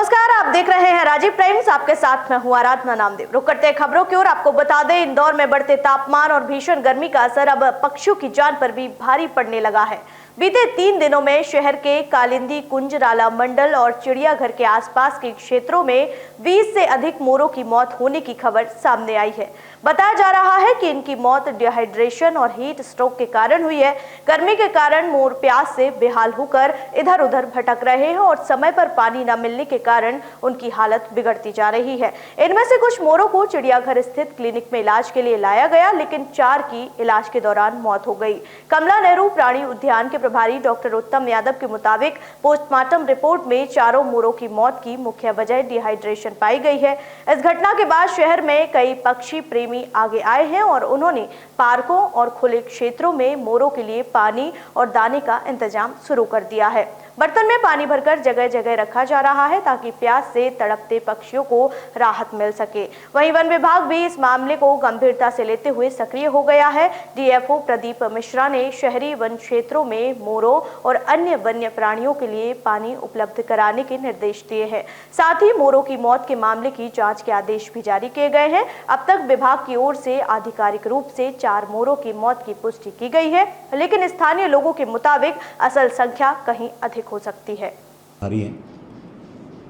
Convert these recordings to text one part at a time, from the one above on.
नमस्कार, आप देख रहे हैं राजीव टाइम्स। आपके साथ मैं हूं आराधना नामदेव। रुक करते हैं खबरों की ओर। आपको बता दें, इंदौर में बढ़ते तापमान और भीषण गर्मी का असर अब पक्षियों की जान पर भी भारी पड़ने लगा है। बीते 3 दिनों में शहर के कालिंदी, कुंज, राला मंडल और चिड़ियाघर के आसपास के क्षेत्रों में 20 से अधिक मोरों की मौत होने की खबर सामने आई है। बताया जा रहा है कि इनकी मौत डिहाइड्रेशन और हीट स्ट्रोक के कारण हुई है। गर्मी के कारण मोर प्यास से बेहाल होकर इधर उधर भटक रहे हैं और समय पर पानी न मिलने के कारण उनकी हालत बिगड़ती जा रही है। इनमें से कुछ मोरों को चिड़ियाघर स्थित क्लिनिक में इलाज के लिए लाया गया, लेकिन 4 की इलाज के दौरान मौत हो गई। कमला नेहरू प्राणी उद्यान के प्रभारी डॉक्टर उत्तम यादव के मुताबिक पोस्टमार्टम रिपोर्ट में 4 मोरों की मौत की मुख्य वजह डिहाइड्रेशन पाई गई है। इस घटना के बाद शहर में कई पक्षी प्रेमी आगे आए हैं और उन्होंने पार्कों और खुले क्षेत्रों में मोरों के लिए पानी और दाने का इंतजाम शुरू कर दिया है। बर्तन में पानी भरकर जगह जगह रखा जा रहा है ताकि प्यास से तड़पते पक्षियों को राहत मिल सके। वहीं वन विभाग भी इस मामले को गंभीरता से लेते हुए सक्रिय हो गया है। डीएफओ प्रदीप मिश्रा ने शहरी वन क्षेत्रों में मोरों और अन्य वन्य प्राणियों के लिए पानी उपलब्ध कराने के निर्देश दिए हैं। साथ ही मोरों की मौत के मामले की जांच के आदेश भी जारी किए गए हैं। अब तक विभाग की ओर से आधिकारिक रूप से 4 मोरों की मौत की पुष्टि की गई है, लेकिन स्थानीय लोगों के मुताबिक असल संख्या कहीं अधिक हो सकती है।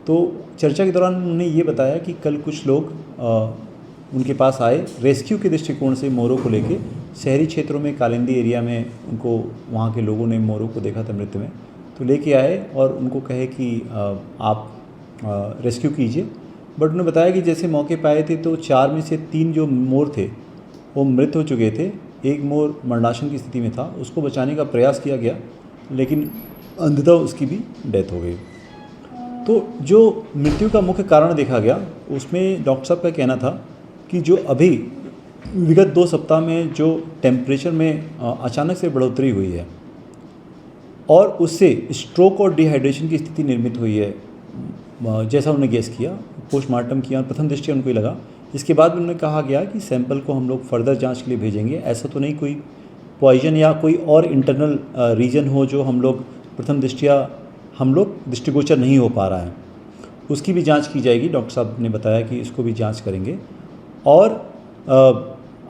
तो चर्चा के दौरान उन्होंने ये बताया कि कल कुछ लोग उनके पास आए रेस्क्यू के दृष्टिकोण से मोरों को लेके। शहरी क्षेत्रों में कालिंदी एरिया में उनको वहाँ के लोगों ने मोरों को देखा था मृत में, तो लेके आए और उनको कहे कि आप रेस्क्यू कीजिए। बट उन्होंने बताया कि जैसे मौके पे आए थे तो 4 में से 3 जो मोर थे वो मृत हो चुके थे। एक मोर मरणासन की स्थिति में था, उसको बचाने का प्रयास किया गया, लेकिन अंततः उसकी भी डेथ हो गई। तो जो मृत्यु का मुख्य कारण देखा गया उसमें डॉक्टर साहब का कहना था कि जो अभी विगत 2 सप्ताह में जो टेम्परेचर में अचानक से बढ़ोतरी हुई है और उससे स्ट्रोक और डिहाइड्रेशन की स्थिति निर्मित हुई है, जैसा उन्होंने गेस किया, पोस्टमार्टम किया, प्रथम दृष्टया उनको ही लगा। इसके बाद उन्होंने कहा गया कि सैंपल को हम लोग फर्दर जांच के लिए भेजेंगे। ऐसा तो नहीं कोई पॉइजन या कोई और इंटरनल रीजन हो जो हम लोग प्रथम दृष्टया दृष्टिगोचर नहीं हो पा रहा है, उसकी भी जांच की जाएगी। डॉक्टर साहब ने बताया कि इसको भी जांच करेंगे और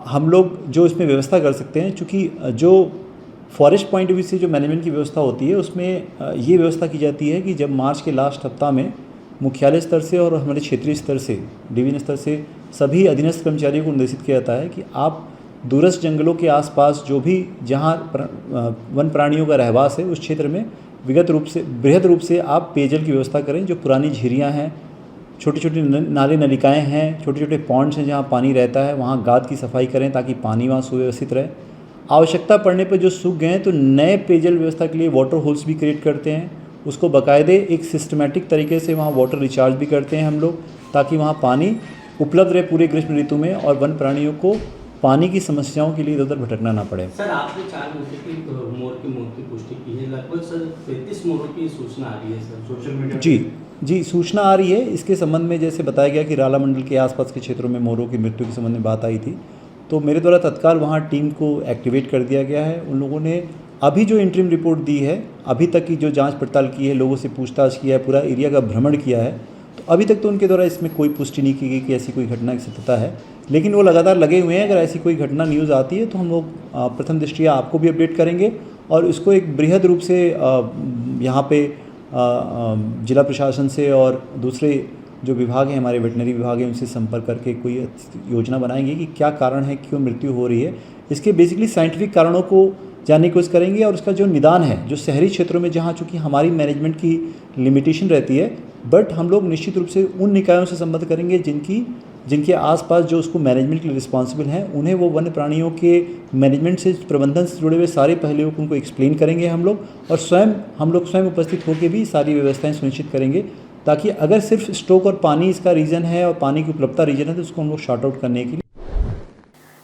हम लोग जो इसमें व्यवस्था कर सकते हैं, चूँकि जो फॉरेस्ट पॉइंट ऑफ व्यू से जो मैनेजमेंट की व्यवस्था होती है उसमें ये व्यवस्था की जाती है कि जब मार्च के लास्ट हफ्ता में मुख्यालय स्तर से और हमारे क्षेत्रीय स्तर से, डिवीजन स्तर से सभी अधीनस्थ कर्मचारियों को निर्देशित किया जाता है कि आप दूरस्थ जंगलों के आसपास जो भी जहाँ वन प्राणियों का रहवास है उस क्षेत्र में बृहद रूप से आप पेयजल की व्यवस्था करें। जो पुरानी झीरियाँ हैं, छोटे छोटे नाले नलिकाएँ हैं, छोटे छोटे पॉन्ड्स हैं जहाँ पानी रहता है, वहाँ गाद की सफाई करें ताकि पानी वहाँ सुव्यवस्थित रहे। आवश्यकता पड़ने पर जो सूख गए हैं तो नए पेयजल व्यवस्था के लिए वाटर होल्स भी क्रिएट करते हैं, उसको बाकायदे एक सिस्टमेटिक तरीके से वहाँ वाटर रिचार्ज भी करते हैं हम लोग, ताकि वहाँ पानी उपलब्ध रहे पूरे ग्रीष्म ऋतु में और वन प्राणियों को पानी की समस्याओं के लिए इधर उधर भटकना ना पड़े। सर, आपने 4 मोर की मौत की पुष्टि की है, लगभग सर 35 मोरों की सूचना आ रही है सर सोशल मीडिया। जी सूचना आ रही है। इसके संबंध में जैसे बताया गया कि राला मंडल के आसपास के क्षेत्रों में मोरों की मृत्यु के संबंध में बात आई थी, तो मेरे द्वारा तत्काल वहाँ टीम को एक्टिवेट कर दिया गया है। उन लोगों ने अभी जो इंटरिम रिपोर्ट दी है, अभी तक की जो जाँच पड़ताल की है, लोगों से पूछताछ किया है, पूरा एरिया का भ्रमण किया है, तो अभी तक तो उनके द्वारा इसमें कोई पुष्टि नहीं की गई कि ऐसी कोई घटना की सत्यता है, लेकिन वो लगातार लगे हुए हैं। अगर ऐसी कोई घटना न्यूज़ आती है तो हम लोग प्रथम दृष्टया आपको भी अपडेट करेंगे और इसको एक बृहद रूप से यहाँ पे जिला प्रशासन से और दूसरे जो विभाग हैं, हमारे वेटनरी विभाग हैं, उनसे संपर्क करके कोई योजना बनाएंगे कि क्या कारण है, क्यों मृत्यु हो रही है। इसके बेसिकली साइंटिफिक कारणों को जानने की कोशिश करेंगे और उसका जो निदान है, जो शहरी क्षेत्रों में जहाँ चूँकि हमारी मैनेजमेंट की लिमिटेशन रहती है, बट हम लोग निश्चित रूप से उन निकायों से संबंध करेंगे जिनके आसपास जो उसको मैनेजमेंट के लिए रिस्पॉन्सिबल हैं, उन्हें वो वन्य प्राणियों के मैनेजमेंट से, प्रबंधन से जुड़े हुए सारे पहलुओं को उनको एक्सप्लेन करेंगे हम लोग, और हम लोग स्वयं उपस्थित होकर भी सारी व्यवस्थाएं सुनिश्चित करेंगे, ताकि अगर सिर्फ स्टॉक और पानी इसका रीज़न है और पानी की उपलब्धता रीज़न है तो उसको हम लोग शॉर्ट आउट करने के लिए।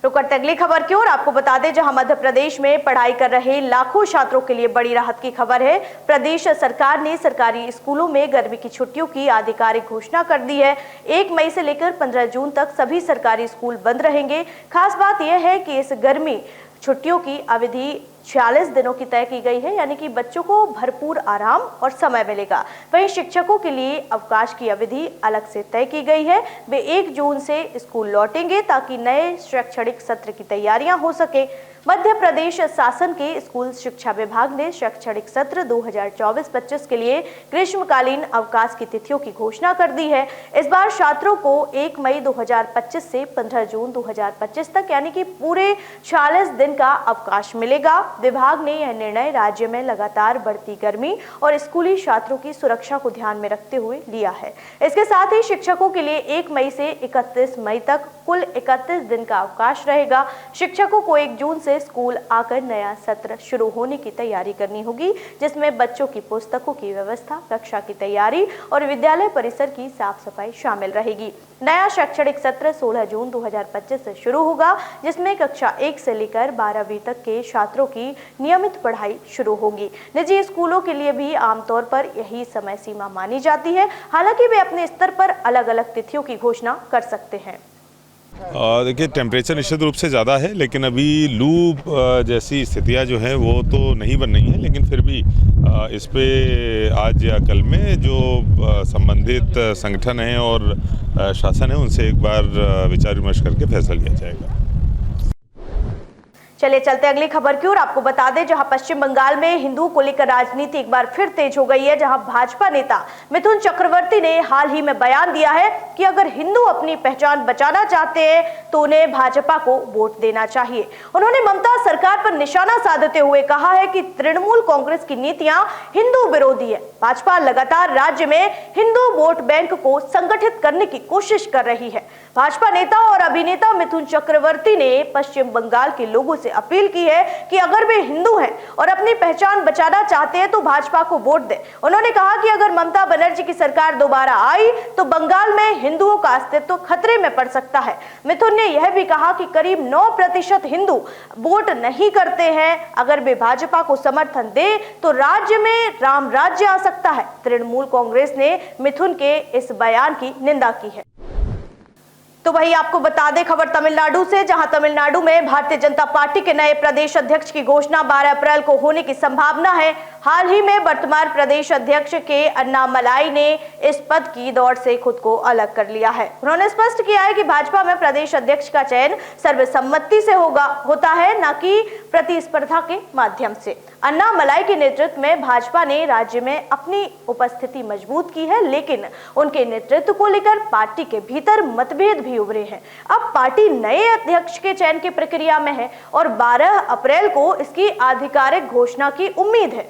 रुक करते अगली खबर की ओर। आपको बता दें, जहां मध्य प्रदेश में पढ़ाई कर रहे लाखों छात्रों के लिए बड़ी राहत की खबर है। प्रदेश सरकार ने सरकारी स्कूलों में गर्मी की छुट्टियों की आधिकारिक घोषणा कर दी है। 1 मई से लेकर 15 जून तक सभी सरकारी स्कूल बंद रहेंगे। खास बात यह है कि इस गर्मी छुट्टियों की अवधि 46 दिनों की तय की गई है, यानी कि बच्चों को भरपूर आराम और समय मिलेगा। वहीं शिक्षकों के लिए अवकाश की अवधि अलग से तय की गई है। वे 1 जून से स्कूल लौटेंगे ताकि नए शैक्षणिक सत्र की तैयारियां हो सके। मध्य प्रदेश शासन के स्कूल शिक्षा विभाग ने शैक्षणिक सत्र 2024-25 के लिए ग्रीष्मकालीन अवकाश की तिथियों की घोषणा कर दी है। इस बार छात्रों को 1 मई 2025 से 15 जून 2025 तक यानी कि पूरे 46 दिन का अवकाश मिलेगा। विभाग ने यह निर्णय राज्य में लगातार बढ़ती गर्मी और स्कूली छात्रों की सुरक्षा को ध्यान में रखते हुए लिया है। इसके साथ ही शिक्षकों के लिए 1 मई से 31 मई तक कुल 31 दिन का अवकाश रहेगा। शिक्षकों को 1 जून से स्कूल आकर नया सत्र शुरू होने की तैयारी करनी होगी, जिसमें बच्चों की पुस्तकों की व्यवस्था, कक्षा की तैयारी और विद्यालय परिसर की साफ सफाई शामिल रहेगी। नया शैक्षणिक सत्र 16 जून 2025 से शुरू होगा, जिसमें कक्षा 1 से लेकर 12वीं तक के छात्रों की नियमित पढ़ाई शुरू होगी। निजी स्कूलों के लिए भी आमतौर पर यही समय सीमा मानी जाती है। हालांकि वे अपने स्तर पर अलग अलग तिथियों की घोषणा कर सकते हैं। देखिए, टेम्परेचर निश्चित रूप से ज़्यादा है, लेकिन अभी लू जैसी स्थितियां जो हैं वो तो नहीं बन रही हैं, लेकिन फिर भी इस पे आज या कल में जो संबंधित संगठन हैं और शासन है उनसे एक बार विचार विमर्श करके फैसला लिया जाएगा। चलिए चलते अगली खबर की ओर। आपको बता दें, जहां पश्चिम बंगाल में हिंदुओं को लेकर राजनीति एक बार फिर तेज हो गई है, जहां भाजपा नेता मिथुन चक्रवर्ती ने हाल ही में बयान दिया है कि अगर हिंदू अपनी पहचान बचाना चाहते हैं तो उन्हें भाजपा को वोट देना चाहिए। उन्होंने ममता सरकार पर निशाना साधते हुए कहा है कि तृणमूल कांग्रेस की नीतियां हिंदू विरोधी है। भाजपा लगातार राज्य में हिंदू वोट बैंक को संगठित करने की कोशिश कर रही है। भाजपा नेता और अभिनेता मिथुन चक्रवर्ती ने पश्चिम बंगाल के लोगों से अपील की है कि अगर वे हिंदू हैं और अपनी पहचान बचाना चाहते हैं तो भाजपा को वोट दें। उन्होंने कहा कि अगर ममता बनर्जी की सरकार दोबारा आई तो बंगाल में हिंदुओं का अस्तित्व खतरे में पड़ सकता है। मिथुन ने यह भी कहा कि करीब 9% हिंदू वोट नहीं करते हैं। अगर वे भाजपा को समर्थन दे तो राज्य में राम राज्य आ सकता है। तृणमूल कांग्रेस ने मिथुन के इस बयान की निंदा की है। तो वही आपको बता दें खबर तमिलनाडु से, जहां तमिलनाडु में भारतीय जनता पार्टी के नए प्रदेश अध्यक्ष की घोषणा 12 अप्रैल को होने की संभावना है। हाल ही में वर्तमान प्रदेश अध्यक्ष के अन्नामलाई ने इस पद की दौड़ से खुद को अलग कर लिया है। उन्होंने स्पष्ट किया है कि भाजपा में प्रदेश अध्यक्ष का चयन सर्वसम्मति से होता है, न कि प्रतिस्पर्धा के माध्यम से। अन्नामलाई के नेतृत्व में भाजपा ने राज्य में अपनी उपस्थिति मजबूत की है, लेकिन उनके नेतृत्व को लेकर पार्टी के भीतर मतभेद भी उभरे हैं। अब पार्टी नए अध्यक्ष के चयन की प्रक्रिया में है और 12 अप्रैल को इसकी आधिकारिक घोषणा की उम्मीद है।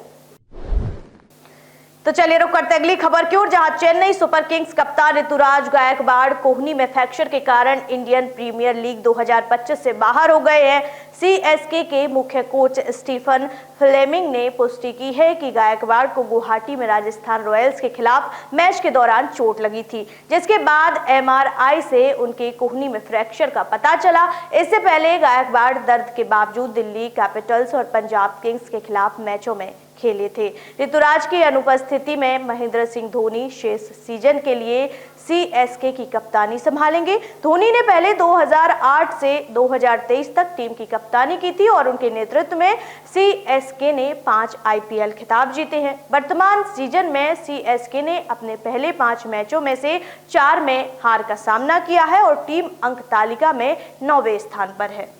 तो चलिए रुक करते अगली खबर की ओर, जहां चेन्नई सुपर किंग्स कप्तान ऋतुराज गायकवाड़ कोहनी में फ्रैक्चर के कारण इंडियन प्रीमियर लीग 2025 से बाहर हो गए हैं। सीएसके के मुख्य कोच स्टीफन फ्लेमिंग ने पुष्टि की है कि गायकवाड़ को गुवाहाटी में राजस्थान रॉयल्स के खिलाफ मैच के दौरान चोट लगी थी, जिसके बाद एमआरआई से उनके कोहनी में फ्रैक्चर का पता चला। इससे पहले गायकवाड़ दर्द के बावजूद दिल्ली कैपिटल्स और पंजाब किंग्स के खिलाफ मैचों में खेले थे। ऋतुराज की अनुपस्थिति में महेंद्र सिंह धोनी शेष सीजन के लिए सीएसके की कप्तानी संभालेंगे। धोनी ने पहले 2008 से 2023 तक टीम की कप्तानी की थी और उनके नेतृत्व में सीएसके ने 5 आईपीएल खिताब जीते हैं। वर्तमान सीजन में सीएसके ने अपने पहले 5 मैचों में से 4 में हार का सामना किया है और टीम अंक तालिका में 9वें स्थान पर है।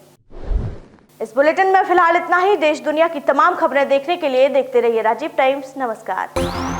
इस बुलेटिन में फिलहाल इतना ही। देश दुनिया की तमाम खबरें देखने के लिए देखते रहिए राजीव टाइम्स। नमस्कार।